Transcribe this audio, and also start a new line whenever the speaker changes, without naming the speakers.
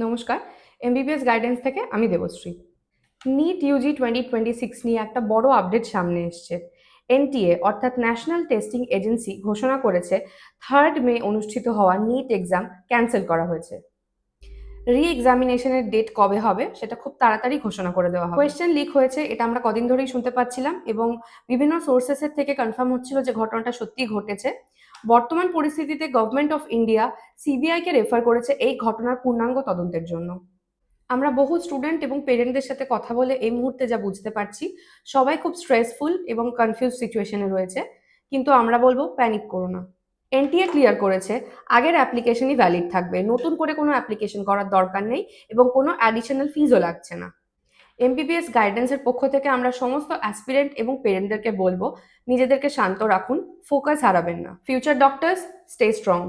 নমস্কার। MBBS guidance থেকে আমি দেবশ্রী। নিট ইউজি 2026 নিয়ে একটা বড় আপডেট সামনে এসছে। এনটিএ অর্থাৎ ন্যাশনাল টেস্টিং এজেন্সি ঘোষণা করেছে 3 মে অনুষ্ঠিত হওয়া নিট এক্সাম ক্যান্সেল করা হয়েছে। রি এক্সামিনেশনের ডেট কবে হবে সেটা খুব তাড়াতাড়ি ঘোষণা করে দেওয়া হবে। কোয়েশ্চেন লিক হয়েছে, এটা আমরা কদিন ধরেই শুনতে পাচ্ছিলাম এবং বিভিন্ন সোর্সেসের থেকে কনফার্ম হচ্ছিল যে ঘটনাটা সত্যিই ঘটেছে। বর্তমান পরিস্থিতিতে গভর্নমেন্ট অফ ইন্ডিয়া সিবিআইকে রেফার করেছে এই ঘটনার পূর্ণাঙ্গ তদন্তের জন্য। আমরা বহু স্টুডেন্ট এবং পেরেন্টদের সাথে কথা বলে এই মুহূর্তে যা বুঝতে পারছি, সবাই খুব স্ট্রেসফুল এবং কনফিউজ সিচুয়েশনে রয়েছে। কিন্তু আমরা বলবো প্যানিক করো না। এনটিএ ক্লিয়ার করেছে আগের অ্যাপ্লিকেশনই ভ্যালিড থাকবে, নতুন করে কোনো অ্যাপ্লিকেশন করার দরকার নেই এবং কোনো অ্যাডিশনাল ফিজও লাগছে না। এমবিবিএস গাইডেন্সের পক্ষ থেকে আমরা সমস্ত অ্যাসপিরেন্ট এবং পেরেন্টদেরকে বলবো নিজেদেরকে শান্ত রাখুন, ফোকাস হারাবেন না। Future doctors, stay strong.